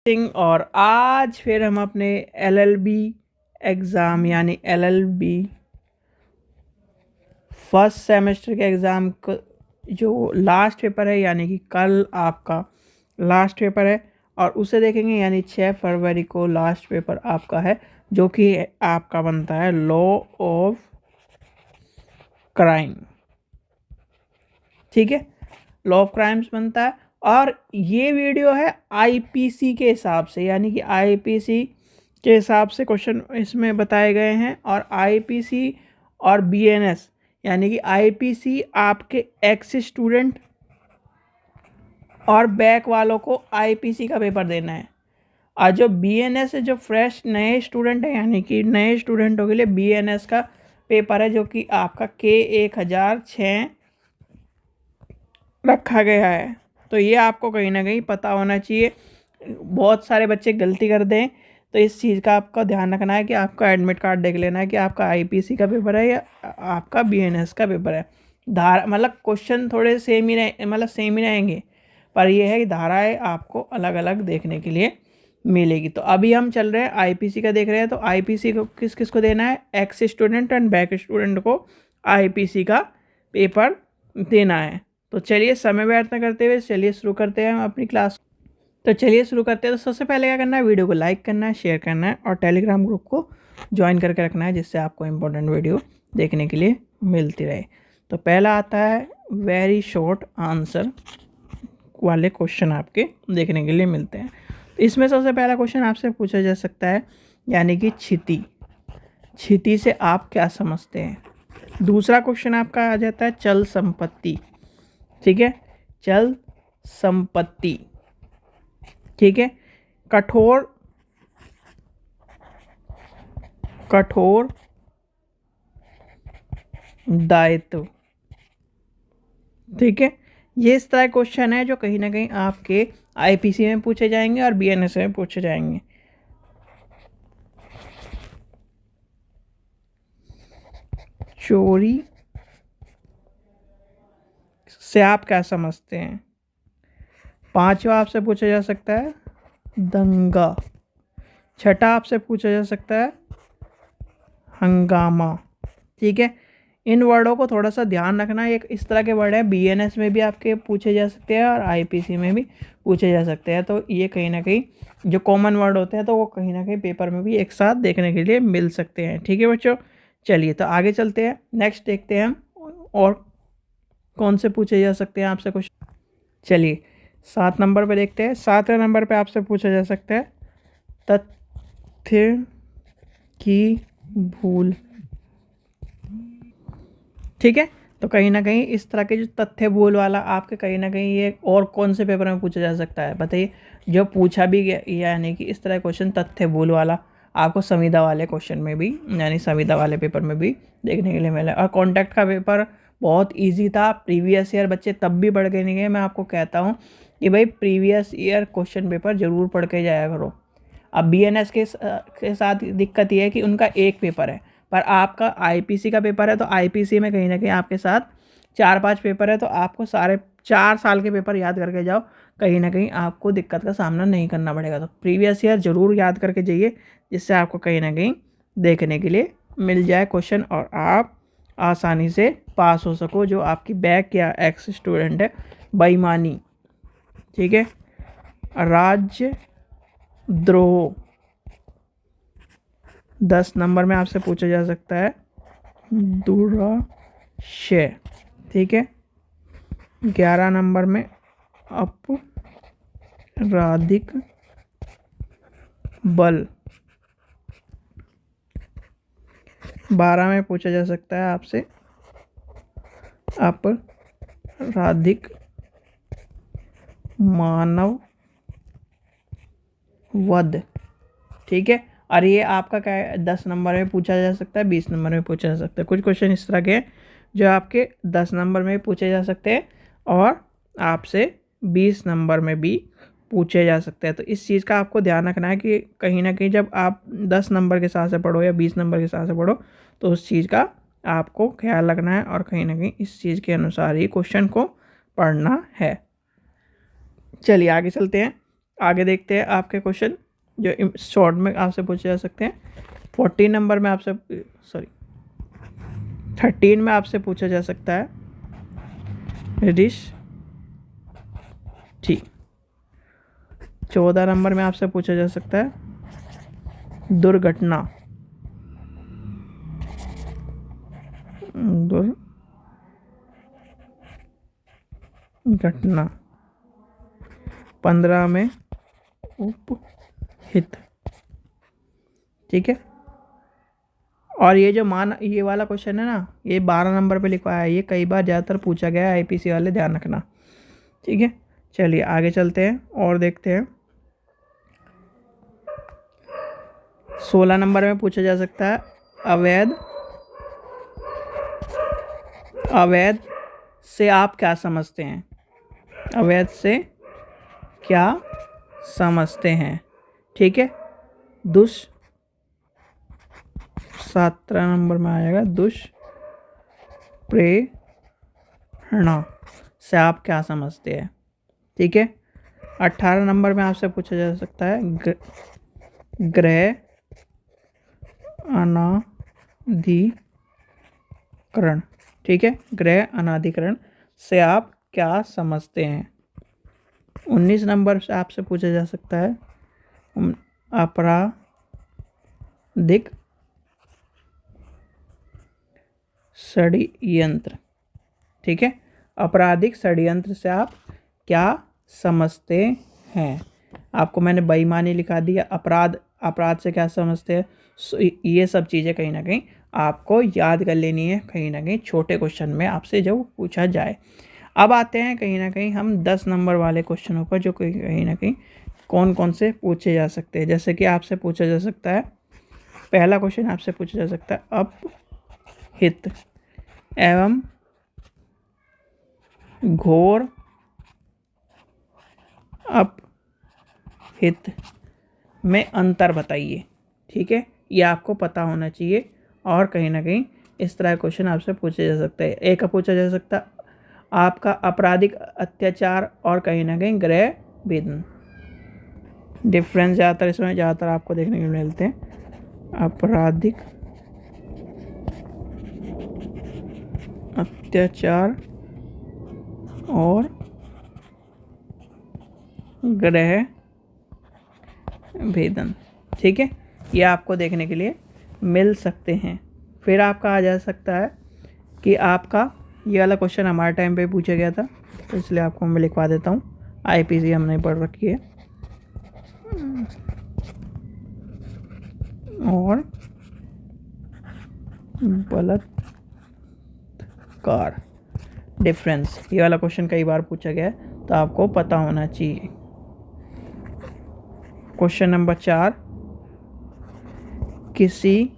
सिंह और आज फिर हम अपने LLB एग्ज़ाम यानी LLB फर्स्ट सेमेस्टर के एग्ज़ाम को जो लास्ट पेपर है यानी कि कल आपका लास्ट पेपर है और उसे देखेंगे यानी 6 फरवरी को लास्ट पेपर आपका है जो कि आपका बनता है लॉ ऑफ क्राइम। ठीक है, लॉ ऑफ क्राइम्स बनता है और ये वीडियो है IPC के हिसाब से यानी कि IPC के हिसाब से क्वेश्चन इसमें बताए गए हैं और IPC और BNS यानी कि IPC आपके एक्स स्टूडेंट और बैक वालों को IPC का पेपर देना है और जो BNS है जो फ्रेश नए स्टूडेंट है यानी कि नए स्टूडेंटों के लिए BNS का पेपर है जो कि आपका K1006 रखा गया है। तो ये आपको कहीं ना कहीं पता होना चाहिए। बहुत सारे बच्चे गलती कर दें तो इस चीज़ का आपका ध्यान रखना है कि आपका एडमिट कार्ड देख लेना है कि आपका IPC का पेपर है या आपका BNS का पेपर है। धारा मतलब क्वेश्चन थोड़े सेम ही रहेंगे पर यह है कि धाराएं आपको अलग अलग देखने के लिए मिलेगी। तो अभी हम चल रहे हैं IPC का देख रहे हैं। तो IPC को किस किस को देना है, x student and back student को IPC का पेपर देना है। तो चलिए समय व्यर्थ न करते हुए चलिए शुरू करते हैं हम अपनी क्लास। तो चलिए शुरू करते हैं। तो सबसे पहले क्या करना है, वीडियो को लाइक करना है, शेयर करना है और टेलीग्राम ग्रुप को ज्वाइन करके रखना है जिससे आपको इम्पोर्टेंट वीडियो देखने के लिए मिलती रहे। तो पहला आता है वेरी शॉर्ट आंसर वाले क्वेश्चन आपके देखने के लिए मिलते हैं। तो इसमें सबसे पहला क्वेश्चन आपसे पूछा जा सकता है यानी कि क्षिति से आप क्या समझते हैं। दूसरा क्वेश्चन आपका आ जाता है चल संपत्ति। ठीक है, चल संपत्ति। ठीक है, कठोर दायित्व। ठीक है, ये इस तरह क्वेश्चन है जो कहीं ना कहीं आपके IPC में पूछे जाएंगे और BNS में पूछे जाएंगे। चोरी से आप क्या समझते हैं। पांचवा आपसे पूछा जा सकता है दंगा। छठा आपसे पूछा जा सकता है हंगामा। ठीक है, इन वर्डों को थोड़ा सा ध्यान रखना। एक इस तरह के वर्ड है BNS में भी आपके पूछे जा सकते हैं और IPC में भी पूछे जा सकते हैं। तो ये कहीं ना कहीं जो कॉमन वर्ड होते हैं तो वो कहीं ना कहीं पेपर में भी एक साथ देखने के लिए मिल सकते हैं। ठीक है बच्चों, चलिए तो आगे चलते हैं। नेक्स्ट देखते हैं हम और कौन से पूछे जा सकते हैं आपसे क्वेश्चन। चलिए 7 नंबर पे देखते हैं। 7वें नंबर पे आपसे पूछा जा सकता है तथ्य की भूल। ठीक है, तो कहीं ना कहीं इस तरह के जो तथ्य भूल वाला आपके कहीं ना कहीं ये और कौन से पेपर में पूछा जा सकता है बताइए। जो पूछा भी गया यानी कि इस तरह क्वेश्चन तथ्य भूल वाला आपको संविदा वाले क्वेश्चन में भी यानी संविदा वाले पेपर में भी देखने के लिए मिला। और कॉन्टैक्ट का पेपर बहुत ईजी था। प्रीवियस ईयर बच्चे तब भी पढ़ के नहीं गए। मैं आपको कहता हूँ कि भाई प्रीवियस ईयर क्वेश्चन पेपर ज़रूर पढ़ के जाया करो। अब BNS के साथ दिक्कत ये है कि उनका एक पेपर है पर आपका IPC का पेपर है। तो IPC में कहीं ना कहीं आपके साथ 4-5 पेपर है तो आपको सारे 4 साल के पेपर याद करके जाओ, कहीं ना कहीं आपको दिक्कत का सामना नहीं करना पड़ेगा। तो प्रीवियस ईयर ज़रूर याद करके जाइए जिससे आपको कहीं ना कहीं देखने के लिए मिल जाए क्वेश्चन और आप आसानी से पास हो सको जो आपकी बैक या एक्स स्टूडेंट है। बेईमानी। ठीक है, राज्य द्रोह 10 नंबर में आपसे पूछा जा सकता है दुराशय। ठीक है, 11 नंबर में आपराधिक बल। 12 में पूछा जा सकता है आपसे आपराधिक मानव वध। ठीक है, और ये आपका क्या है 10 नंबर में पूछा जा सकता है, 20 नंबर में पूछा जा सकता है। कुछ क्वेश्चन इस तरह के हैं जो आपके 10 नंबर में पूछे जा सकते हैं और आपसे 20 नंबर में भी पूछे जा सकते हैं। तो इस चीज़ का आपको ध्यान रखना है कि कहीं ना कहीं जब आप 10 नंबर के हिसाब से पढ़ो या 20 नंबर के हिसाब से पढ़ो तो उस चीज़ का आपको ख्याल रखना है और कहीं ना कहीं इस चीज़ के अनुसार ही क्वेश्चन को पढ़ना है। चलिए आगे चलते हैं। आगे देखते हैं आपके क्वेश्चन जो शॉर्ट में आपसे पूछे जा सकते हैं। 14 नंबर में आपसे 13 में आपसे पूछा जा सकता है ठीक। 14 नंबर में आपसे पूछा जा सकता है दुर्घटना। 15 में उपहित। ठीक है। और ये जो ये वाला क्वेश्चन है ना, ये 12 नंबर पे लिखवाया है, ये कई बार ज़्यादातर पूछा गया है, आईपीसी वाले ध्यान रखना। ठीक है, चलिए आगे चलते हैं और देखते हैं। 16 नंबर में पूछा जा सकता है अवैध से आप क्या समझते हैं। अवैध से क्या समझते हैं। ठीक है। 17 नंबर में आएगा दुष्प्रेरणा से आप क्या समझते हैं। ठीक है। 18 नंबर में आपसे पूछा जा सकता है गृह अनाधिकरण। ठीक है, गृह अनाधिकरण से आप क्या समझते हैं। 19 नंबर से आपसे पूछा जा सकता है आपराधिक षड्यंत्र। ठीक है, आपराधिक षड्यंत्र से आप क्या समझते हैं। आपको मैंने बेईमानी लिखा दिया, अपराध से क्या समझते हैं। ये सब चीज़ें कहीं ना कहीं आपको याद कर लेनी है, कहीं ना कहीं छोटे क्वेश्चन में आपसे जो पूछा जाए। अब आते हैं कहीं ना कहीं हम 10 नंबर वाले क्वेश्चनों पर, जो कहीं ना कहीं कौन कौन से पूछे जा सकते हैं। जैसे कि आपसे पूछा जा सकता है, पहला क्वेश्चन आपसे पूछा जा सकता है अपहित एवं घोर अपहित में अंतर बताइए। ठीक है, ये आपको पता होना चाहिए। और कहीं ना कहीं इस तरह क्वेश्चन आपसे पूछे जा सकते हैं। एक पूछा जा सकता है आपका आपराधिक अत्याचार और कहीं ना कहीं गृह भेदन। डिफरेंस ज़्यादातर आपको देखने को मिलते हैं। आपराधिक अत्याचार और गृह भेदन। ठीक है, ये आपको देखने के लिए मिल सकते हैं। फिर आपका आ जा सकता है कि आपका ये वाला क्वेश्चन हमारे टाइम पे पूछा गया था, तो इसलिए आपको मैं लिखवा देता हूँ। आईपीसी हमने पढ़ रखी है। और बलात्कार डिफरेंस, ये वाला क्वेश्चन कई बार पूछा गया है, तो आपको पता होना चाहिए। क्वेश्चन नंबर 4, किसी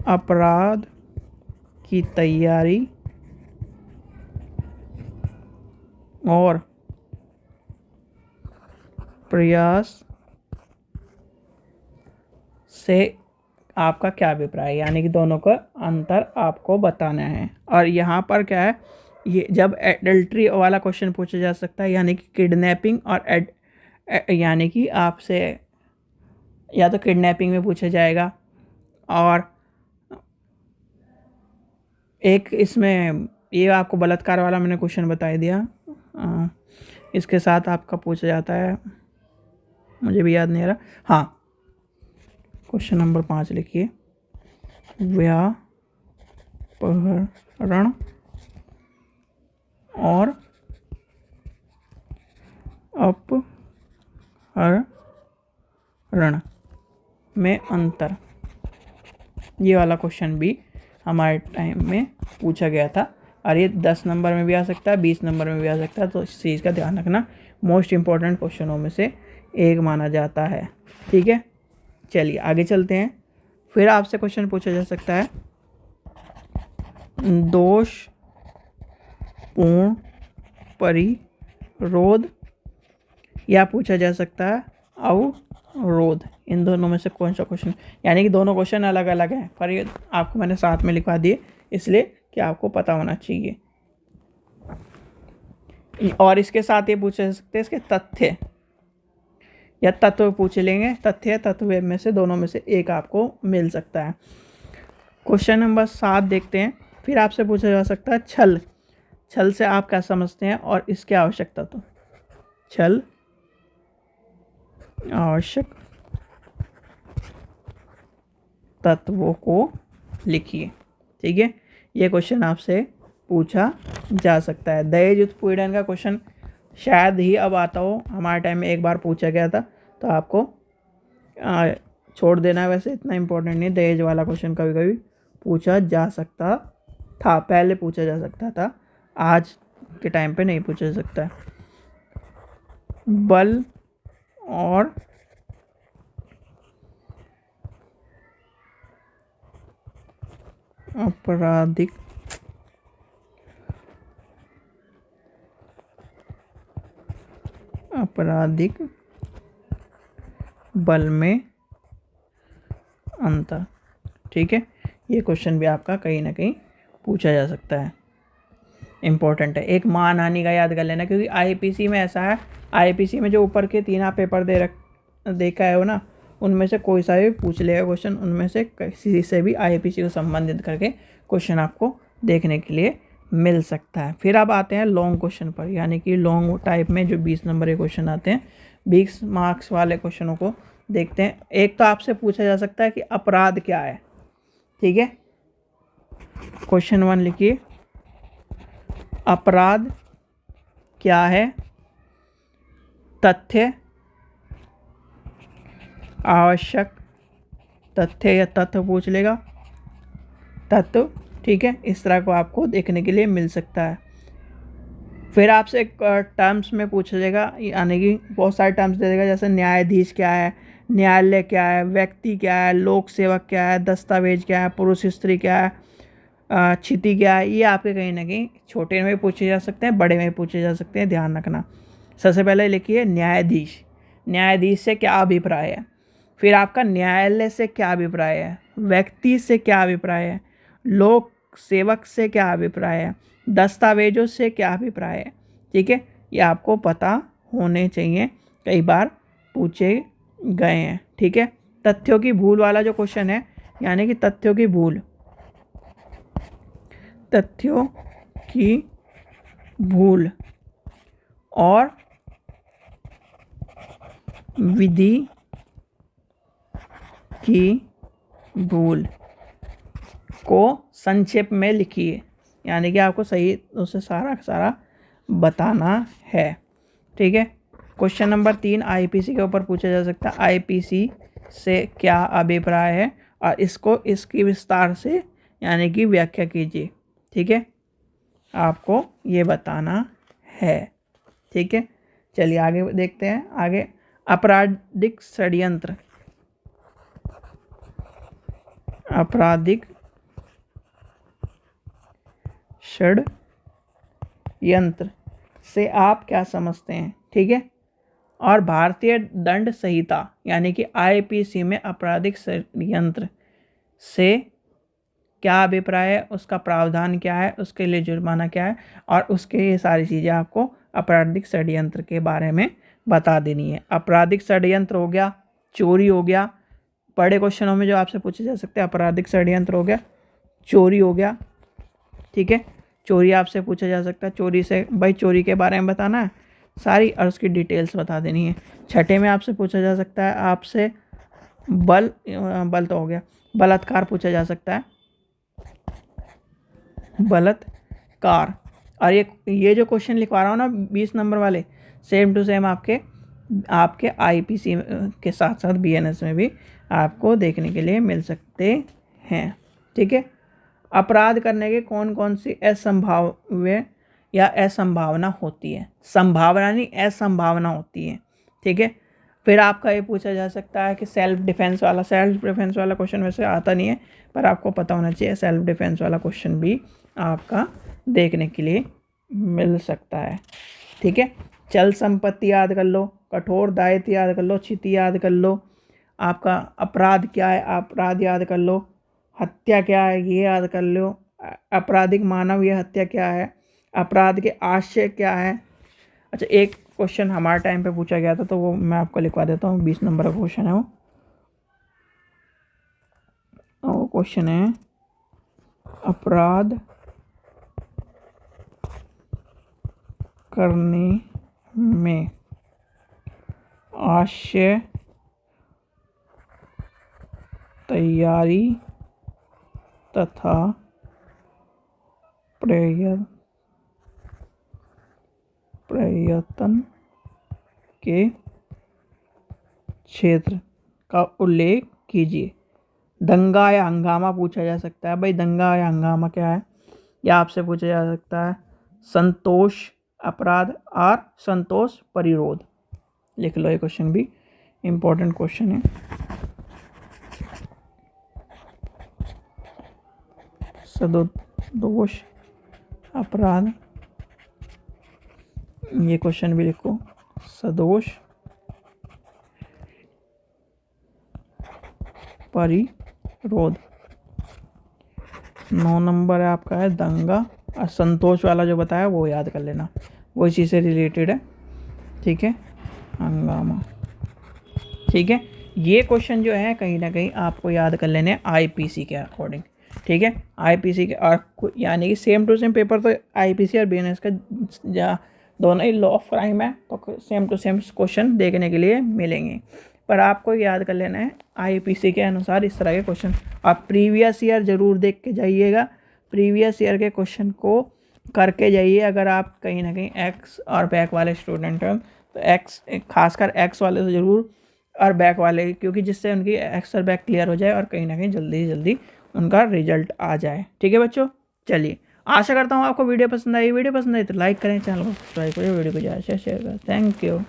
अपराध की तैयारी और प्रयास से आपका क्या अभिप्राय है, यानी कि दोनों का अंतर आपको बताना है। और यहाँ पर क्या है, ये जब एडल्ट्री वाला क्वेश्चन पूछा जा सकता है, यानी कि किडनैपिंग और यानी कि आपसे या तो किडनैपिंग में पूछा जाएगा, और एक इसमें ये आपको बलात्कार वाला मैंने क्वेश्चन बता दिया। इसके साथ आपका पूछा जाता है, मुझे भी याद नहीं आ रहा। हाँ, क्वेश्चन नंबर 5 लिखिए, व्यापहरण और अपहरण में अंतर। ये वाला क्वेश्चन भी हमारे टाइम में पूछा गया था, और ये 10 नंबर में भी आ सकता है, 20 नंबर में भी आ सकता है। तो इस चीज़ का ध्यान रखना, मोस्ट इम्पॉर्टेंट क्वेश्चनों में से एक माना जाता है। ठीक है, चलिए आगे चलते हैं। फिर आपसे क्वेश्चन पूछा जा सकता है दोषपूर्ण परिरोध, या पूछा जा सकता है अवरोध। इन दोनों में से कौन सा क्वेश्चन, यानी कि दोनों क्वेश्चन अलग अलग हैं, पर ये आपको मैंने साथ में लिखवा दिए, इसलिए कि आपको पता होना चाहिए। और इसके साथ ये पूछे जा सकते हैं इसके तथ्य या तत्व पूछ लेंगे। तथ्य या तत्व में से दोनों में से एक आपको मिल सकता है। क्वेश्चन नंबर 7 देखते हैं। फिर आपसे पूछा जा सकता है छल। छल से आप क्या समझते हैं और इसकी आवश्यकता। तो छल आवश्यक तत्वों को लिखिए। ठीक है, ये क्वेश्चन आपसे पूछा जा सकता है। दहेज उत्पीड़न का क्वेश्चन शायद ही अब आता हो, हमारे टाइम में एक बार पूछा गया था, तो आपको छोड़ देना है। वैसे इतना इम्पोर्टेंट नहीं, दहेज वाला क्वेश्चन कभी कभी पूछा जा सकता था, पहले पूछा जा सकता था, आज के टाइम पे नहीं पूछा जा सकता है। बल और आपराधिक बल में अंतर। ठीक है, ये क्वेश्चन भी आपका कहीं ना कहीं पूछा जा सकता है, इम्पोर्टेंट है। एक मानहानि का याद कर लेना, क्योंकि आईपीसी में ऐसा है, आईपीसी में जो ऊपर के 3 आप पेपर देखा है हो ना, उनमें से कोई सा भी पूछ लेगा क्वेश्चन, उनमें से किसी से भी आईपीसी को संबंधित करके क्वेश्चन आपको देखने के लिए मिल सकता है। फिर अब आते हैं लॉन्ग क्वेश्चन पर, यानी कि लॉन्ग टाइप में जो 20 नंबर के क्वेश्चन आते हैं, 20 मार्क्स वाले क्वेश्चनों को देखते हैं। एक तो आपसे पूछा जा सकता है कि अपराध क्या है। ठीक है, क्वेश्चन 1 लिखिए, अपराध क्या है। तथ्य आवश्यक तथ्य या तत्व पूछ लेगा, तत्व। ठीक है, इस तरह को आपको देखने के लिए मिल सकता है। फिर आपसे एक टर्म्स में पूछा जाएगा, यानी कि बहुत सारे टर्म्स दे देगा, जैसे न्यायाधीश क्या है, न्यायालय क्या है, व्यक्ति क्या है, लोक सेवक क्या है, दस्तावेज क्या है, पुरुष स्त्री क्या है, क्षिति क्या है। ये आपके कहीं ना कहीं छोटे में भी पूछे जा सकते हैं, बड़े में भी पूछे जा सकते हैं, ध्यान रखना। सबसे पहले लिखिए न्यायाधीश। न्यायाधीश से क्या अभिप्राय है। फिर आपका न्यायालय से क्या अभिप्राय है, व्यक्ति से क्या अभिप्राय है, लोक सेवक से क्या अभिप्राय है, दस्तावेजों से क्या अभिप्राय है। ठीक है, ये आपको पता होने चाहिए, कई बार पूछे गए हैं। ठीक है, तथ्यों की भूल वाला जो क्वेश्चन है, यानी कि तथ्यों की भूल, तथ्यों की भूल और विधि की भूल को संक्षेप में लिखिए, यानी कि आपको सही उसे सारा सारा बताना है। ठीक है, क्वेश्चन नंबर 3 आईपीसी के ऊपर पूछा जा सकता है। आईपीसी से क्या अभिप्राय है और इसको इसकी विस्तार से यानी कि व्याख्या कीजिए। ठीक है, आपको ये बताना है। ठीक है, चलिए आगे देखते हैं। आगे आपराधिक षड्यंत्र। आपराधिक षड्यंत्र से आप क्या समझते हैं। ठीक है, और भारतीय दंड संहिता यानी कि आईपीसी में आपराधिक षड्यंत्र से क्या अभिप्राय है, उसका प्रावधान क्या है, उसके लिए जुर्माना क्या है, और उसके ये सारी चीज़ें आपको आपराधिक षड्यंत्र के बारे में बता देनी है। आपराधिक षड्यंत्र हो गया, चोरी हो गया, बड़े क्वेश्चनों में जो आपसे पूछे जा सकते हैं। आपराधिक षड्यंत्र हो गया, चोरी हो गया। ठीक है, चोरी आपसे पूछा जा सकता है, चोरी से भाई चोरी के बारे में बताना है सारी और उसकी डिटेल्स बता देनी है। छठे में आपसे पूछा जा सकता है, आपसे बल तो हो गया, बलात्कार पूछा जा सकता है, बलात्कार। और ये जो क्वेश्चन लिखवा रहा हूँ ना 20 नंबर वाले, सेम टू सेम आपके आईपीसी के साथ साथ बीएनएस में भी आपको देखने के लिए मिल सकते हैं। ठीक है, अपराध करने के कौन कौन सी असंभाव्य या असंभावना होती है। संभावना नहीं, असंभावना होती है। ठीक है, फिर आपका ये पूछा जा सकता है कि सेल्फ डिफेंस वाला क्वेश्चन वैसे आता नहीं है, पर आपको पता होना चाहिए। सेल्फ डिफेंस वाला क्वेश्चन भी आपका देखने के लिए मिल सकता है। ठीक है, चल संपत्ति याद कर लो, कठोर दायित्व याद कर लो, क्षिति याद कर लो, आपका अपराध क्या है अपराध याद कर लो, हत्या क्या है ये याद कर लो, आपराधिक मानव ये हत्या क्या है, अपराध के आशय क्या है, अच्छा, एक क्वेश्चन हमारे टाइम पे पूछा गया था, तो वो मैं आपको लिखवा देता हूँ। 20 नंबर का क्वेश्चन है वो क्वेश्चन है, अपराध करने में आशय, तैयारी तथा प्रयत्न के क्षेत्र का उल्लेख कीजिए। दंगा या हंगामा पूछा जा सकता है। भाई दंगा या हंगामा क्या है, या आपसे पूछा जा सकता है संतोष अपराध और संतोष परिरोध। लिख लो, ये क्वेश्चन भी इम्पोर्टेंट क्वेश्चन है। सदोष अपराध, ये क्वेश्चन भी लिखो, सदोष परिरोध। 9 नंबर है आपका है दंगा, और संतोष वाला जो बताया वो याद कर लेना, वो इसी से रिलेटेड है। ठीक है, हंगामा। ठीक है, ये क्वेश्चन जो है कहीं ना कहीं आपको याद कर लेने आईपीसी के अकॉर्डिंग। ठीक है, आईपीसी के, और यानी कि सेम टू सेम पेपर तो आईपीसी और बीएनएस का दोनों ही लॉ ऑफ क्राइम है, तो सेम टू सेम क्वेश्चन देखने के लिए मिलेंगे। पर आपको याद कर लेना है आईपीसी के अनुसार इस तरह के क्वेश्चन। आप प्रीवियस ईयर ज़रूर देख के जाइएगा, प्रीवियस ईयर के क्वेश्चन को करके जाइए। अगर आप कहीं ना कहीं एक्स और बैक वाले स्टूडेंट हैं तो एक्स, खासकर एक्स वाले तो ज़रूर, और बैक वाले, क्योंकि जिससे उनकी एक्स और बैक क्लियर हो जाए और कहीं ना कहीं जल्दी से जल्दी उनका रिजल्ट आ जाए। ठीक है बच्चों, चलिए, आशा करता हूँ आपको वीडियो पसंद आई। वीडियो पसंद आई तो लाइक करें, चैनल को सब्सक्राइब करें, वीडियो को ज़्यादा शेयर करें। Thank you.